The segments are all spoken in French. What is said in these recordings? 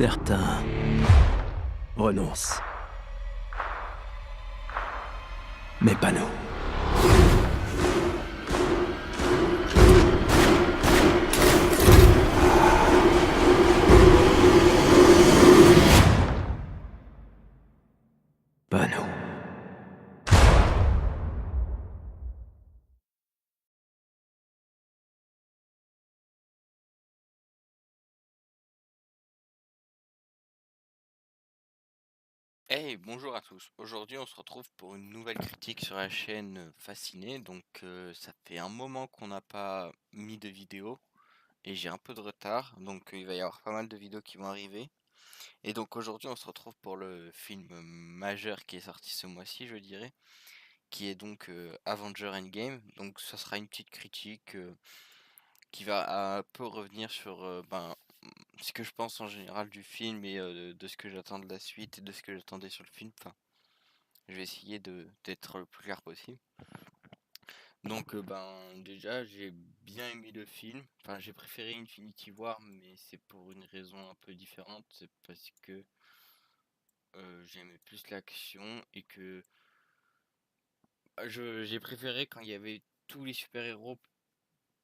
Certains renoncent. Mais pas nous. Pas nous. Hey, bonjour à tous. Aujourd'hui, on se retrouve pour une nouvelle critique sur la chaîne Fasciné. Donc, ça fait un moment qu'on n'a pas mis de vidéo et j'ai un peu de retard. Donc, il va y avoir pas mal de vidéos qui vont arriver. Et donc, aujourd'hui, on se retrouve pour le film majeur qui est sorti ce mois-ci, je dirais, qui est donc Avenger Endgame. Donc, ça sera une petite critique qui va un peu revenir sur ce que je pense en général du film et de ce que j'attends de la suite et de ce que j'attendais sur le film. Enfin, je vais essayer d'être le plus clair possible. Donc déjà j'ai bien aimé le film. Enfin j'ai préféré Infinity War mais c'est pour une raison un peu différente. C'est parce que j'aimais plus l'action et que j'ai préféré quand il y avait tous les super-héros.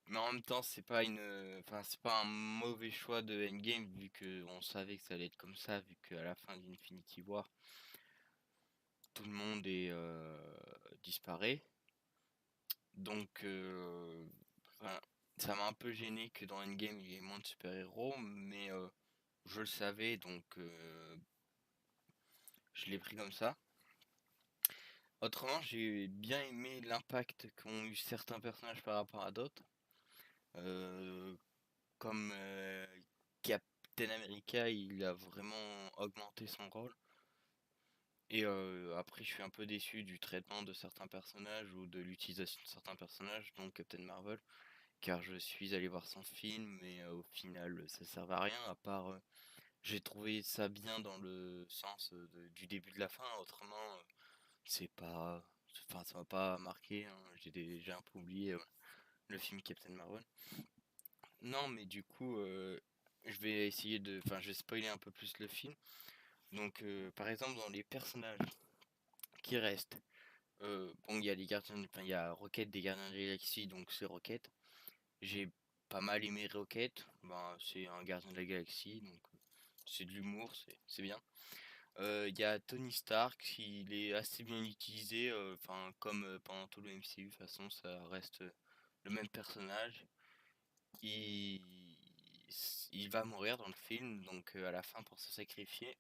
Mais en même temps c'est pas un mauvais choix de Endgame vu que on savait que ça allait être comme ça vu qu'à la fin d'Infinity War tout le monde est disparaît. Donc, enfin, ça m'a un peu gêné que dans Endgame il y ait moins de super-héros, mais je le savais, donc je l'ai pris comme ça. Autrement, j'ai bien aimé l'impact qu'ont eu certains personnages par rapport à d'autres, euh, comme Captain America, il a vraiment augmenté son rôle. Et après, je suis un peu déçu du traitement de certains personnages ou de l'utilisation de certains personnages, donc Captain Marvel. Car je suis allé voir son film mais au final ça servait à rien à part j'ai trouvé ça bien dans le sens du début de la fin, autrement c'est pas enfin ça m'a pas marqué hein. J'ai déjà un peu oublié le film Captain Marvel. Non mais du coup je vais essayer de enfin je vais spoiler un peu plus le film. Donc par exemple dans les personnages qui restent bon il y a les gardiens enfin il y a Rocket des Gardiens de la Galaxie donc c'est Rocket. J'ai pas mal aimé Rocket, ben, c'est un gardien de la galaxie, donc c'est de l'humour, c'est bien. Il y a Tony Stark, il est assez bien utilisé, enfin comme pendant tout le MCU, de toute façon ça reste le même personnage. Il, il va mourir dans le film, donc à la fin pour se sacrifier.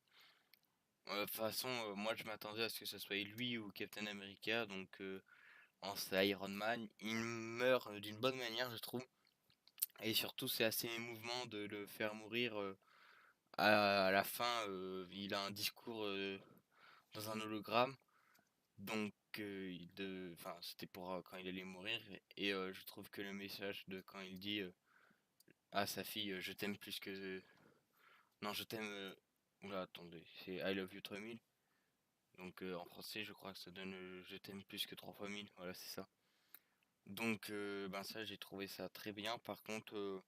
De toute façon, moi je m'attendais à ce que ce soit lui ou Captain America, donc c'est Iron Man. Il meurt d'une bonne manière, je trouve. Et surtout, c'est assez émouvant de le faire mourir à la fin. Il a un discours dans un hologramme, donc enfin, c'était pour quand il allait mourir. Et je trouve que le message de quand il dit à sa fille, je t'aime plus que, non, je t'aime. Oula, attendez, c'est I love you 3000. Donc en français, je crois que ça donne je t'aime plus que 3 fois 1000. Voilà, c'est ça. Donc ben ça, j'ai trouvé ça très bien. Par contre.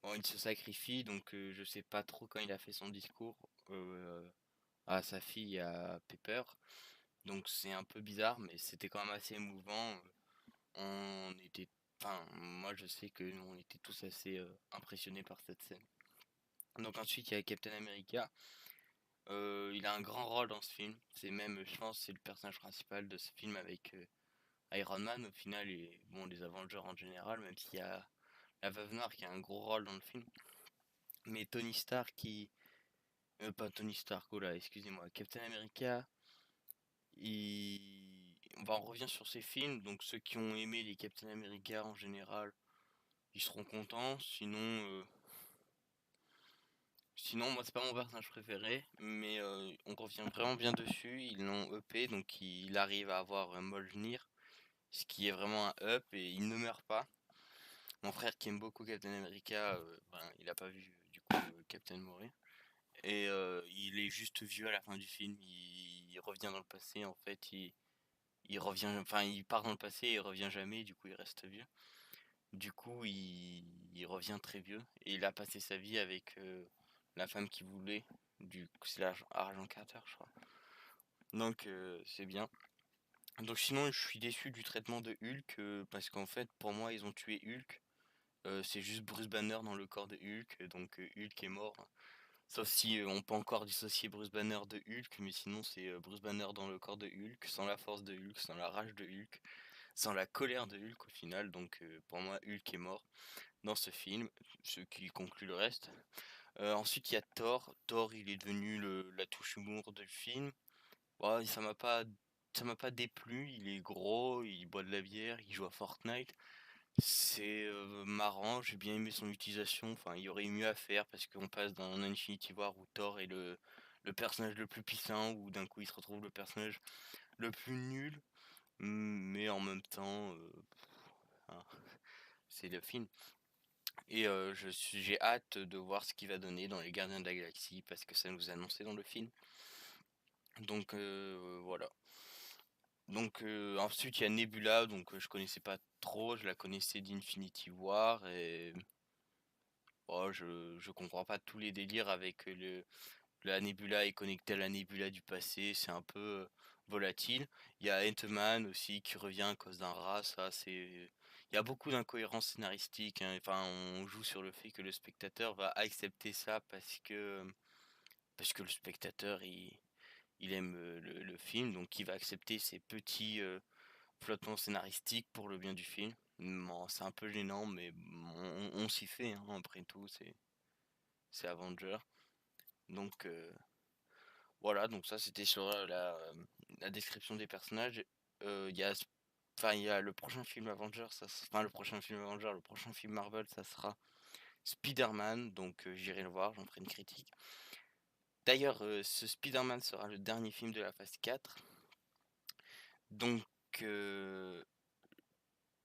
Bon, il se sacrifie, donc je sais pas trop quand il a fait son discours à sa fille, à Pepper. Donc c'est un peu bizarre, mais c'était quand même assez émouvant. On était, enfin, moi je sais que nous, on était tous assez impressionnés par cette scène. Donc ensuite il y a Captain America. Il a un grand rôle dans ce film. C'est même, je pense, c'est le personnage principal de ce film avec Iron Man au final et bon les Avengers en général, même s'il y a la Veuve Noire qui a un gros rôle dans le film. Mais Tony Stark qui pas Tony Stark, oh là, excusez-moi. Captain America, on revient sur ses films, donc ceux qui ont aimé les Captain America en général, ils seront contents. Sinon moi c'est pas mon personnage préféré, mais on revient vraiment bien dessus. Ils l'ont upé, donc il arrive à avoir un Mjolnir, ce qui est vraiment un up et il ne meurt pas. Mon frère qui aime beaucoup Captain America, il a pas vu du coup Captain mourir. Et il est juste vieux à la fin du film. Il revient dans le passé. En fait, il revient. Enfin, il part dans le passé et il revient jamais. Du coup, il reste vieux. Du coup, il revient très vieux. Et il a passé sa vie avec la femme qu'il voulait. C'est l'Argent Carter, je crois. Donc c'est bien. Donc sinon, je suis déçu du traitement de Hulk parce qu'en fait, pour moi, ils ont tué Hulk. C'est juste Bruce Banner dans le corps de Hulk, donc Hulk est mort. Sauf si on peut encore dissocier Bruce Banner de Hulk, mais sinon c'est Bruce Banner dans le corps de Hulk, sans la force de Hulk, sans la rage de Hulk, sans la colère de Hulk au final. Donc pour moi, Hulk est mort dans ce film, ce qui conclut le reste. Ensuite, il y a Thor. Thor, il est devenu la touche humour du film. Ouais, ça m'a pas déplu. Il est gros, il boit de la bière, il joue à Fortnite. C'est marrant, j'ai bien aimé son utilisation. Enfin, il y aurait eu mieux à faire parce qu'on passe d'un Infinity War où Thor est le personnage le plus puissant, où d'un coup il se retrouve le personnage le plus nul, mais en même temps, hein, c'est le film. Et j'ai hâte de voir ce qu'il va donner dans les Gardiens de la Galaxie parce que ça nous est annoncé dans le film. Donc voilà. Donc ensuite il y a Nebula, donc je connaissais pas trop, je la connaissais d'Infinity War et oh, je comprends pas tous les délires avec la Nebula est connectée à la Nebula du passé, c'est un peu volatile. Il y a Ant-Man aussi qui revient à cause d'un rat, ça c'est. Il y a beaucoup d'incohérences scénaristiques, hein. Enfin, on joue sur le fait que le spectateur va accepter ça parce que le spectateur il aime le film, donc il va accepter ces petits flottements scénaristiques pour le bien du film. Bon, c'est un peu gênant, mais on s'y fait, hein, après tout, c'est Avenger. Donc voilà, donc ça c'était sur la description des personnages. Il y a, enfin, il y a le prochain film Avenger, enfin le prochain film Avenger, le prochain film Marvel, ça sera Spider-Man, donc j'irai le voir, j'en ferai une critique. D'ailleurs, ce Spider-Man sera le dernier film de la phase 4, donc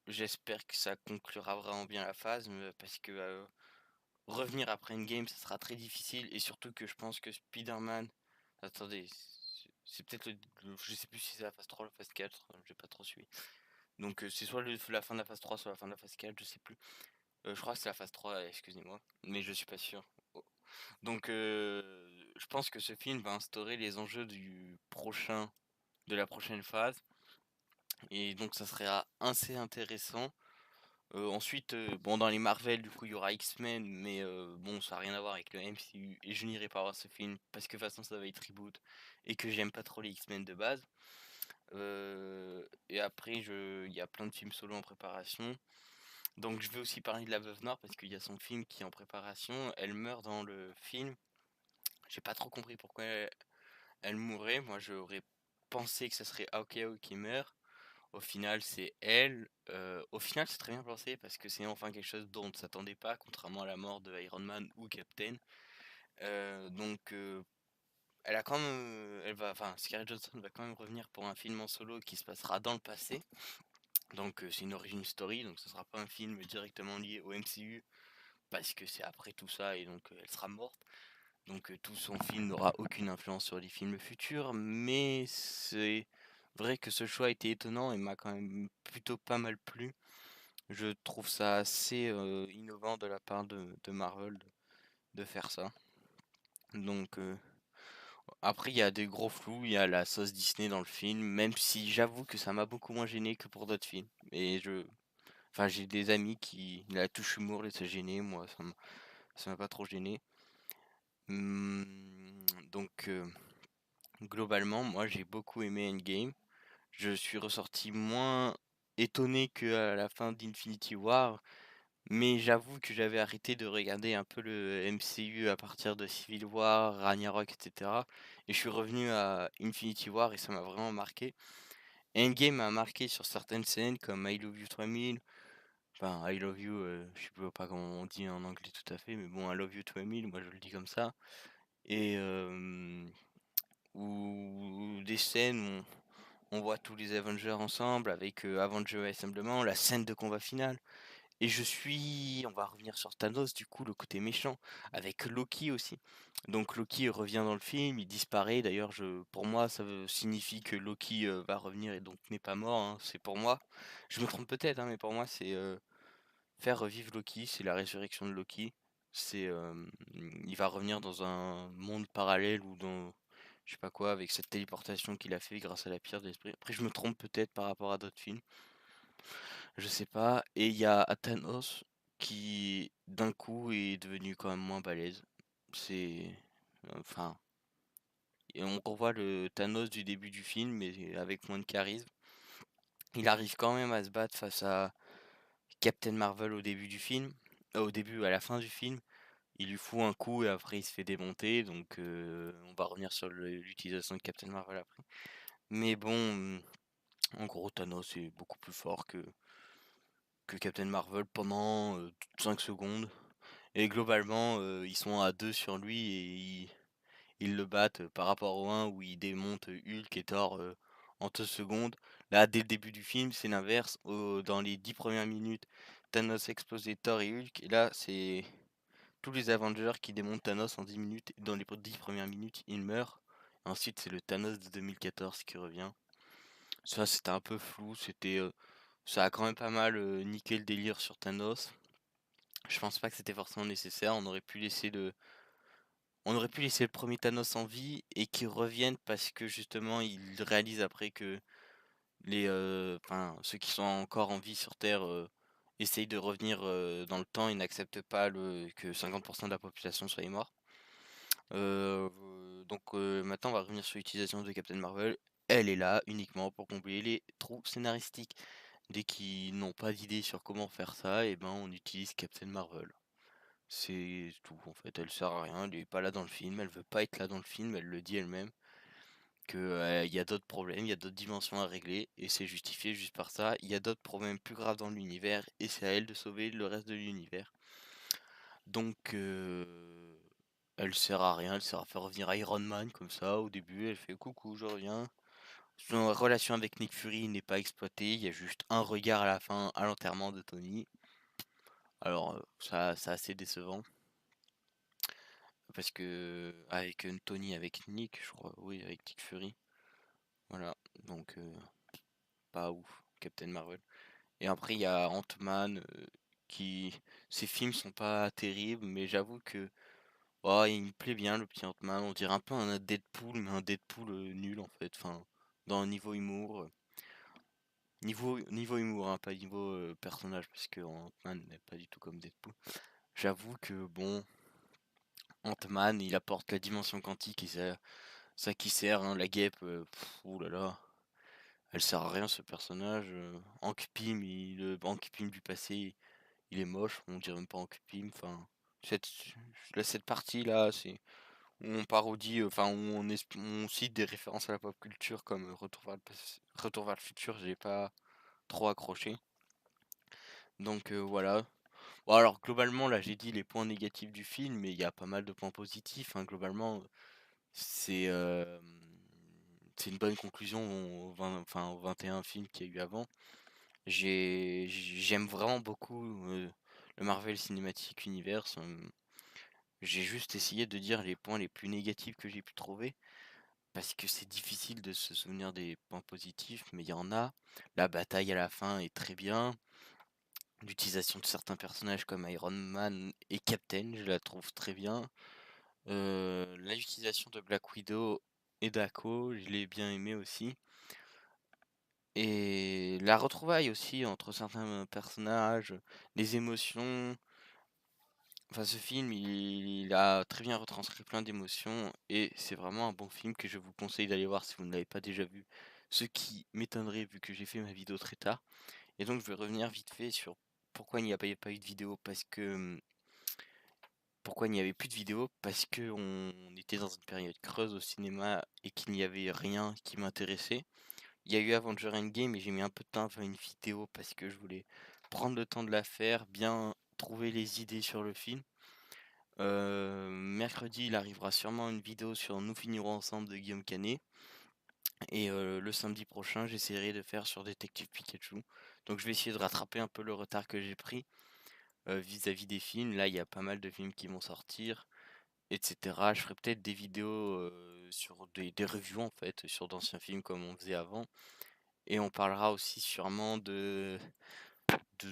j'espère que ça conclura vraiment bien la phase, parce que revenir après Endgame, ça sera très difficile, et surtout que je pense que Spider-Man. Attendez, c'est peut-être je sais plus si c'est la phase 3 ou la phase 4, j'ai pas trop suivi. Donc c'est soit la fin de la phase 3, soit la fin de la phase 4, je sais plus. Je crois que c'est la phase 3, excusez-moi, mais je suis pas sûr. Oh. Donc je pense que ce film va instaurer les enjeux de la prochaine phase, et donc ça sera assez intéressant. Ensuite, bon, dans les Marvel, du coup, il y aura X-Men, mais bon, ça n'a rien à voir avec le MCU, et je n'irai pas voir ce film parce que de toute façon, ça va être reboot et que j'aime pas trop les X-Men de base. Et après, il y a plein de films solo en préparation. Donc, je vais aussi parler de la Veuve Noire parce qu'il y a son film qui est en préparation. Elle meurt dans le film. J'ai pas trop compris pourquoi elle mourrait. Moi, j'aurais pensé que ça serait Aokao qui meurt. Au final, c'est elle. Au final, c'est très bien pensé parce que c'est enfin quelque chose dont on ne s'attendait pas, contrairement à la mort de Iron Man ou Captain. Donc, elle a quand même, enfin, Scarlett Johansson va quand même revenir pour un film en solo qui se passera dans le passé. Donc, c'est une origin story, donc ce sera pas un film directement lié au MCU parce que c'est après tout ça et donc elle sera morte. Donc, tout son film n'aura aucune influence sur les films futurs, mais c'est vrai que ce choix était étonnant et m'a quand même plutôt pas mal plu. Je trouve ça assez innovant de la part de Marvel de faire ça. Donc après il y a des gros flous, il y a la sauce Disney dans le film, même si j'avoue que ça m'a beaucoup moins gêné que pour d'autres films. Enfin j'ai des amis qui la touche humour les a gênés, moi ça m'a pas trop gêné. Donc globalement moi j'ai beaucoup aimé Endgame. Je suis ressorti moins étonné que à la fin d'Infinity War. Mais j'avoue que j'avais arrêté de regarder un peu le MCU à partir de Civil War, Ragnarok, etc. Et je suis revenu à Infinity War et ça m'a vraiment marqué. Endgame m'a marqué sur certaines scènes comme I Love You 3000. Enfin, I Love You, je sais pas comment on dit en anglais tout à fait, mais bon, I Love You 3000, moi je le dis comme ça. Et ou des scènes où on voit tous les Avengers ensemble avec Avengers Assemblement, la scène de combat finale. Et on va revenir sur Thanos, du coup, le côté méchant, avec Loki aussi. Donc Loki revient dans le film, il disparaît. D'ailleurs, pour moi, signifie que Loki va revenir et donc n'est pas mort, hein. C'est pour moi. Je me trompe peut-être, hein, mais pour moi, c'est faire revivre Loki, c'est la résurrection de Loki. C'est, il va revenir dans un monde parallèle ou dans je sais pas quoi avec cette téléportation qu'il a fait grâce à la pierre de l'esprit. Après je me trompe peut-être par rapport à d'autres films, je sais pas. Et il y a Thanos qui d'un coup est devenu quand même moins balèze. C'est enfin, et on revoit le Thanos du début du film mais avec moins de charisme. Il arrive quand même à se battre face à Captain Marvel au début du film, au début à la fin du film. Il lui fout un coup et après il se fait démonter, donc on va revenir sur l'utilisation de Captain Marvel après. Mais bon, en gros Thanos est beaucoup plus fort que Captain Marvel pendant 5 secondes. Et globalement, ils sont à deux sur lui et ils le battent par rapport au 1 où il démonte Hulk et Thor en 2 secondes. Là, dès le début du film, c'est l'inverse. Dans les 10 premières minutes, Thanos explose Thor et Hulk. Et là, c'est tous les Avengers qui démontent Thanos en 10 minutes. Et dans les 10 premières minutes, il meurt. Ensuite, c'est le Thanos de 2014 qui revient. Ça, c'était un peu flou. Ça a quand même pas mal niqué le délire sur Thanos. Je pense pas que c'était forcément nécessaire. On aurait pu laisser le premier Thanos en vie et qu'il revienne parce que justement, il réalise après que enfin, ceux qui sont encore en vie sur Terre essayent de revenir dans le temps et n'acceptent pas que 50% de la population soit morte. Maintenant, on va revenir sur l'utilisation de Captain Marvel. Elle est là uniquement pour combler les trous scénaristiques. Dès qu'ils n'ont pas d'idée sur comment faire ça, et ben on utilise Captain Marvel. C'est tout en fait, elle sert à rien, elle est pas là dans le film, elle veut pas être là dans le film, elle le dit elle-même que il y a d'autres problèmes, il y a d'autres dimensions à régler et c'est justifié juste par ça. Il y a d'autres problèmes plus graves dans l'univers et c'est à elle de sauver le reste de l'univers. Donc elle sert à rien, elle sert à faire revenir Iron Man comme ça au début, elle fait coucou, je reviens. Son relation avec Nick Fury n'est pas exploitée, il y a juste un regard à la fin à l'enterrement de Tony. Alors ça c'est assez décevant parce que avec Tony avec Nick, je crois, oui avec Nick Fury. Voilà, donc pas ouf, Captain Marvel. Et après il y a Ant-Man qui ses films sont pas terribles mais j'avoue que oh, il me plaît bien le petit Ant-Man, on dirait un peu un Deadpool mais un Deadpool nul en fait, enfin dans le niveau humour. Niveau humour, hein, pas niveau personnage, parce que Ant-Man n'est pas du tout comme Deadpool. J'avoue que bon, Ant-Man, il apporte la dimension quantique et ça qui sert, hein, la guêpe, ouh là là, elle sert à rien ce personnage. Hank Pym, le Hank Pym du passé, il est moche, on dirait même pas Hank Pym. Enfin, cette, cette partie-là, c'est où on parodie, enfin où on cite des références à la pop culture comme Retour vers le futur, j'ai pas trop accroché. Donc voilà. Bon, alors globalement, là j'ai dit les points négatifs du film, mais il y a pas mal de points positifs, hein. Globalement, c'est euh, c'est une bonne conclusion au 21 films qu'il y a eu avant. J'aime vraiment beaucoup le Marvel Cinematic Universe. J'ai juste essayé de dire les points les plus négatifs que j'ai pu trouver, parce que c'est difficile de se souvenir des points positifs, mais il y en a. La bataille à la fin est très bien. L'utilisation de certains personnages comme Iron Man et Captain, je la trouve très bien. L'utilisation de Black Widow et d'Ako, je l'ai bien aimé aussi. Et la retrouvaille aussi entre certains personnages, les émotions. Enfin, ce film, il a très bien retranscrit plein d'émotions et c'est vraiment un bon film que je vous conseille d'aller voir si vous ne l'avez pas déjà vu. Ce qui m'étonnerait vu que j'ai fait ma vidéo très tard. Et donc, je vais revenir vite fait sur pourquoi il n'y a pas eu de vidéo. Pourquoi il n'y avait plus de vidéos? Parce que on était dans une période creuse au cinéma et qu'il n'y avait rien qui m'intéressait. Il y a eu Avengers Endgame et j'ai mis un peu de temps à faire une vidéo parce que je voulais prendre le temps de la faire, bien trouver les idées sur le film. Mercredi, il arrivera sûrement une vidéo sur Nous finirons ensemble de Guillaume Canet. Et le samedi prochain, j'essaierai de faire sur Détective Pikachu. Donc je vais essayer de rattraper un peu le retard que j'ai pris vis-à-vis des films. Là, il y a pas mal de films qui vont sortir, etc. Je ferai peut-être des vidéos sur des reviews en fait, sur d'anciens films comme on faisait avant. Et on parlera aussi sûrement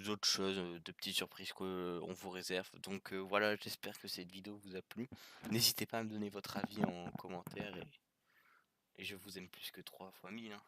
d'autres choses, de petites surprises qu'on vous réserve. Donc voilà, j'espère que cette vidéo vous a plu. N'hésitez pas à me donner votre avis en commentaire et je vous aime plus que 3 fois 1000, hein.